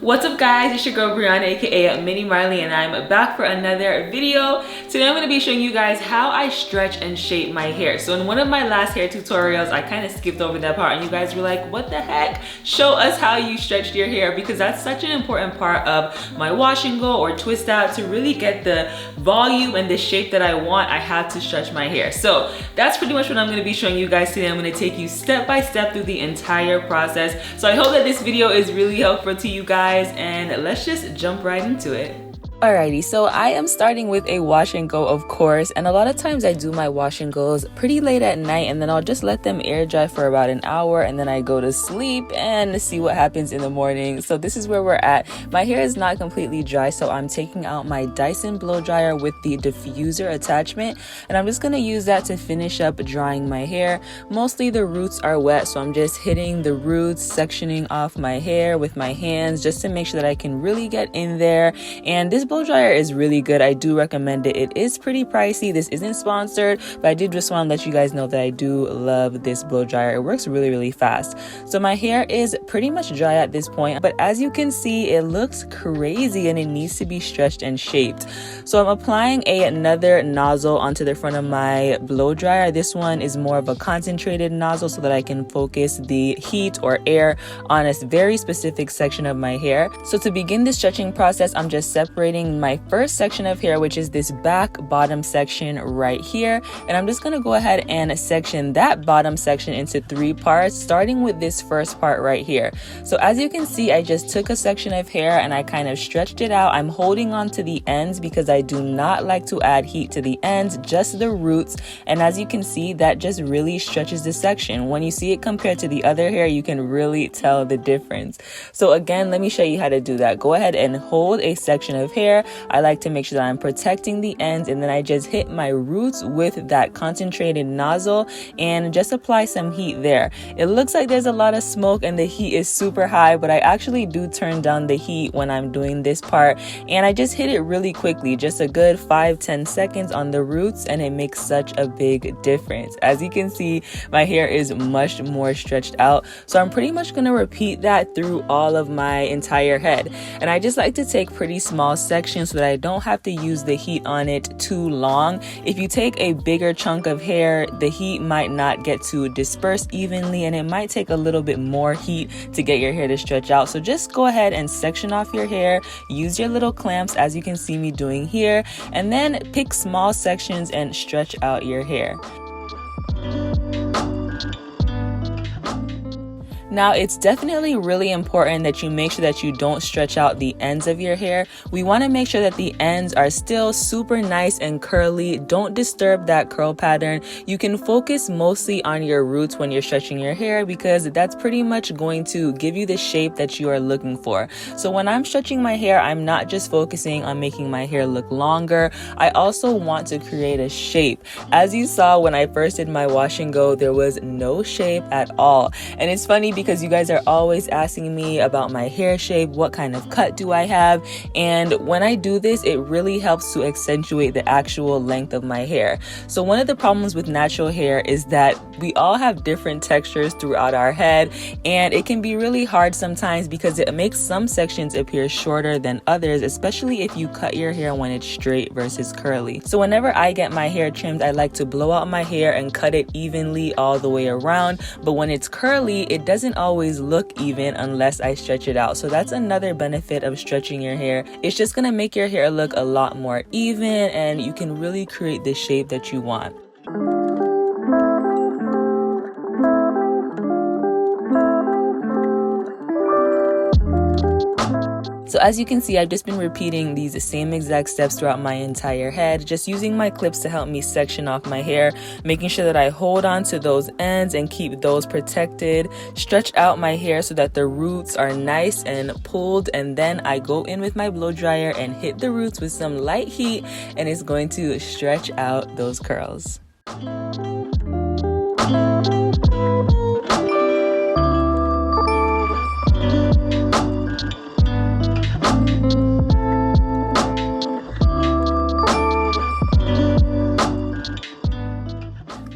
What's up guys, it's your girl Brianna aka MiniMarley and I'm back for another video. Today I'm going to be showing you guys how I stretch and shape my hair. So in one of my last hair tutorials I kind of skipped over that part and you guys were like, what the heck? Show us how you stretched your hair, because that's such an important part of my wash and go or twist out. To really get the volume and the shape that I want, I have to stretch my hair. So that's pretty much what I'm going to be showing you guys today. I'm going to take you step by step through the entire process. So I hope that this video is really helpful to you guys, and let's just jump right into it. Alrighty, so I am starting with a wash and go, of course, and a lot of times I do my wash and goes pretty late at night and then I'll just let them air dry for about an hour and then I go to sleep and see what happens in the morning. So this is where we're at. My hair is not completely dry, so I'm taking out my Dyson blow dryer with the diffuser attachment and I'm just going to use that to finish up drying my hair. Mostly the roots are wet, so I'm just hitting the roots, sectioning off my hair with my hands just to make sure that I can really get in there. And this blow dryer is really good. I do recommend it. It is pretty pricey. This isn't sponsored, but I did just want to let you guys know that I do love this blow dryer. It works really fast. So my hair is pretty much dry at this point, but as you can see, it looks crazy and it needs to be stretched and shaped. So I'm applying another nozzle onto the front of my blow dryer. This one is more of a concentrated nozzle so that I can focus the heat or air on a very specific section of my hair. So to begin the stretching process, I'm just separating my first section of hair, which is this back bottom section right here, and I'm just going to go ahead and section that bottom section into 3 parts, starting with this first part right here. So as you can see, I just took a section of hair and I kind of stretched it out. I'm holding on to the ends because I do not like to add heat to the ends, just the roots, and as you can see, that just really stretches the section. When you see it compared to the other hair, you can really tell the difference. So again, let me show you how to do that. Go ahead and hold a section of hair. I like to make sure that I'm protecting the ends, and then I just hit my roots with that concentrated nozzle and just apply some heat there. It looks like there's a lot of smoke and the heat is super high, but I actually do turn down the heat when I'm doing this part, and I just hit it really quickly, just a good 5-10 seconds on the roots, and it makes such a big difference. As you can see, my hair is much more stretched out, so I'm pretty much going to repeat that through all of my entire head. And I just like to take pretty small sections so that I don't have to use the heat on it too long. If you take a bigger chunk of hair, the heat might not get to disperse evenly and it might take a little bit more heat to get your hair to stretch out. So just go ahead and section off your hair, use your little clamps as you can see me doing here, and then pick small sections and stretch out your hair. Now, it's definitely really important that you make sure that you don't stretch out the ends of your hair. We want to make sure that the ends are still super nice and curly. Don't disturb that curl pattern. You can focus mostly on your roots when you're stretching your hair because that's pretty much going to give you the shape that you are looking for. So when I'm stretching my hair, I'm not just focusing on making my hair look longer. I also want to create a shape. As you saw when I first did my wash and go, there was no shape at all. And it's funny because you guys are always asking me about my hair shape, what kind of cut do I have, and when I do this, it really helps to accentuate the actual length of my hair. So one of the problems with natural hair is that we all have different textures throughout our head, and it can be really hard sometimes because it makes some sections appear shorter than others, especially if you cut your hair when it's straight versus curly. So whenever I get my hair trimmed, I like to blow out my hair and cut it evenly all the way around, but when it's curly, it doesn't always look even unless I stretch it out. So that's another benefit of stretching your hair. It's just gonna make your hair look a lot more even and you can really create the shape that you want. So as you can see, I've just been repeating these same exact steps throughout my entire head, just using my clips to help me section off my hair, making sure that I hold on to those ends and keep those protected, stretch out my hair so that the roots are nice and pulled, and then I go in with my blow dryer and hit the roots with some light heat, and it's going to stretch out those curls.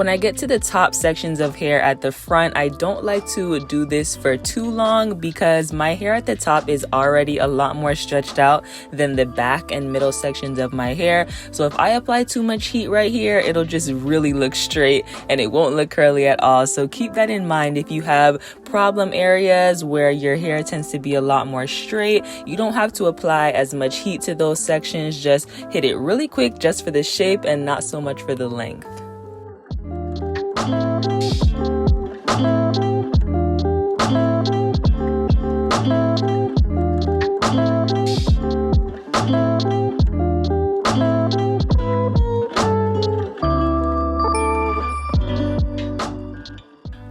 When I get to the top sections of hair at the front, I don't like to do this for too long because my hair at the top is already a lot more stretched out than the back and middle sections of my hair. So if I apply too much heat right here, it'll just really look straight and it won't look curly at all. So keep that in mind if you have problem areas where your hair tends to be a lot more straight. You don't have to apply as much heat to those sections. Just hit it really quick just for the shape and not so much for the length.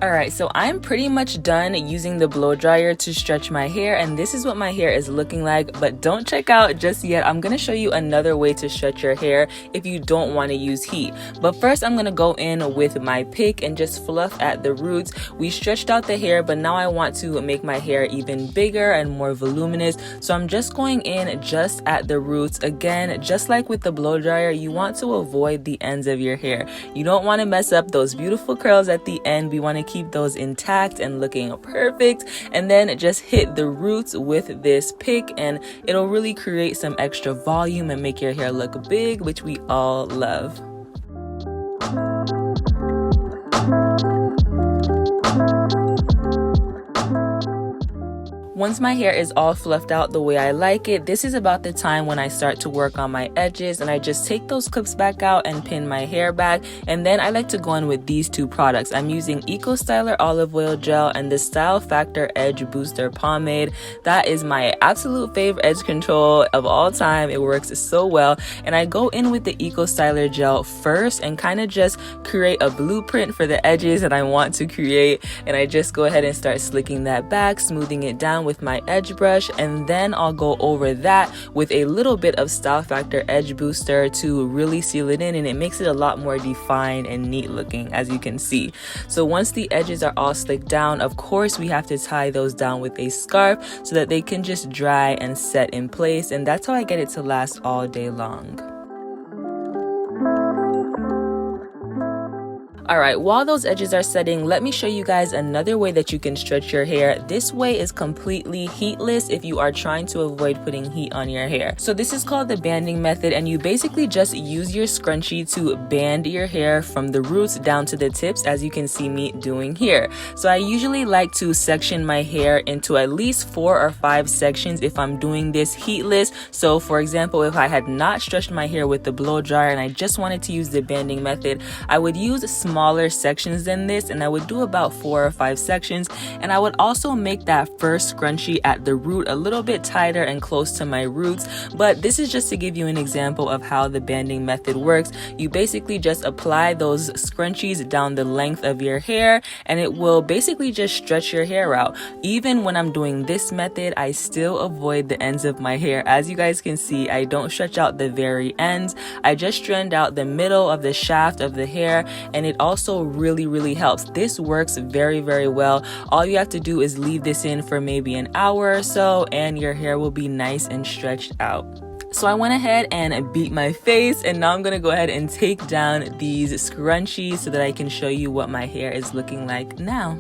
Alright, so I'm pretty much done using the blow dryer to stretch my hair, and this is what my hair is looking like. But don't check out just yet. I'm going to show you another way to stretch your hair if you don't want to use heat. But first I'm going to go in with my pick and just fluff at the roots. We stretched out the hair, but now I want to make my hair even bigger and more voluminous. So I'm just going in just at the roots. Again, just like with the blow dryer, you want to avoid the ends of your hair. You don't want to mess up those beautiful curls at the end. We want to keep those intact and looking perfect, and then just hit the roots with this pick and it'll really create some extra volume and make your hair look big, which we all love. Once my hair is all fluffed out the way I like it, this is about the time when I start to work on my edges, and I just take those clips back out and pin my hair back. And then I like to go in with these two products. I'm using Eco Styler Olive Oil Gel and the Style Factor Edge Booster Pomade. That is my absolute favorite edge control of all time. It works so well. And I go in with the Eco Styler Gel first and kind of just create a blueprint for the edges that I want to create. And I just go ahead and start slicking that back, smoothing it down with my edge brush, and then I'll go over that with a little bit of Style Factor Edge Booster to really seal it in, and it makes it a lot more defined and neat looking, as you can see. So once the edges are all slicked down, of course we have to tie those down with a scarf so that they can just dry and set in place, and that's how I get it to last all day long. Alright, while those edges are setting, let me show you guys another way that you can stretch your hair. This way is completely heatless if you are trying to avoid putting heat on your hair. So this is called the banding method, and you basically just use your scrunchie to band your hair from the roots down to the tips, as you can see me doing here. So I usually like to section my hair into at least 4 or 5 sections if I'm doing this heatless. So for example, if I had not stretched my hair with the blow dryer and I just wanted to use the banding method, I would use smaller sections than this, and I would do about 4 or 5 sections, and I would also make that first scrunchie at the root a little bit tighter and close to my roots. But this is just to give you an example of how the banding method works. You basically just apply those scrunchies down the length of your hair, and it will basically just stretch your hair out. Even when I'm doing this method, I still avoid the ends of my hair. As you guys can see, I don't stretch out the very ends. I just strand out the middle of the shaft of the hair, and it also really helps. This works very well. All you have to do is leave this in for maybe an hour or so, and your hair will be nice and stretched out. So I went ahead and beat my face, and now I'm gonna go ahead and take down these scrunchies so that I can show you what my hair is looking like now.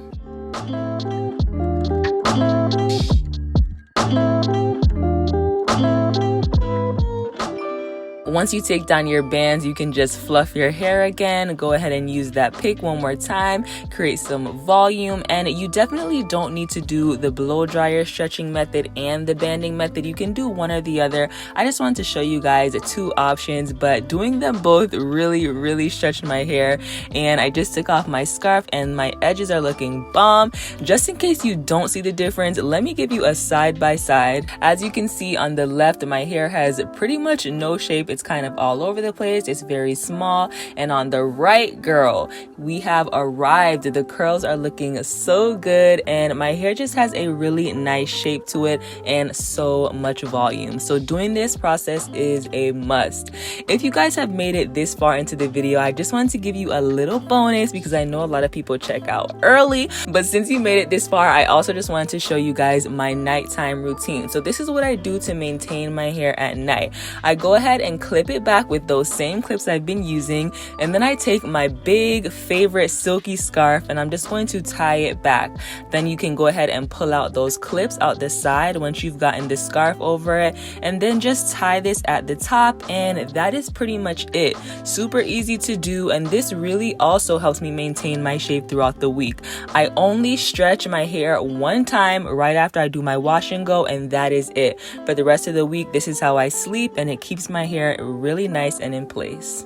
Once you take down your bands, you can just fluff your hair again. Go ahead and use that pick one more time, create some volume, and you definitely don't need to do the blow dryer stretching method and the banding method. You can do one or the other. I just wanted to show you guys 2 options, but doing them both really stretched my hair. And I just took off my scarf and my edges are looking bomb. Just in case you don't see the difference, let me give you a side by side. As you can see on the left, my hair has pretty much no shape. It's kind of all over the place. It's very small. And on the right, girl, we have arrived. The curls are looking so good, and my hair just has a really nice shape to it and so much volume. So doing this process is a must. If you guys have made it this far into the video, I just wanted to give you a little bonus because I know a lot of people check out early, but since you made it this far, I also just wanted to show you guys my nighttime routine. So this is what I do to maintain my hair at night. I go ahead and clip it back with those same clips I've been using, and then I take my big favorite silky scarf and I'm just going to tie it back. Then you can go ahead and pull out those clips out the side once you've gotten the scarf over it, and then just tie this at the top, and that is pretty much it. Super easy to do, and this really also helps me maintain my shape throughout the week. I only stretch my hair one time right after I do my wash and go, and that is it. For the rest of the week, this is how I sleep, and it keeps my hair really nice and in place.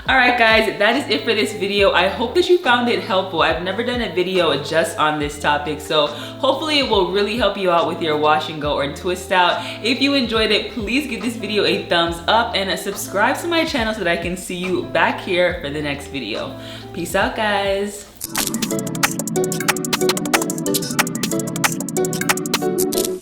Alright guys, that is it for this video. I hope that you found it helpful. I've never done a video just on this topic, so hopefully it will really help you out with your wash and go or twist out. If you enjoyed it, please give this video a thumbs up and subscribe to my channel so that I can see you back here for the next video. Peace out guys.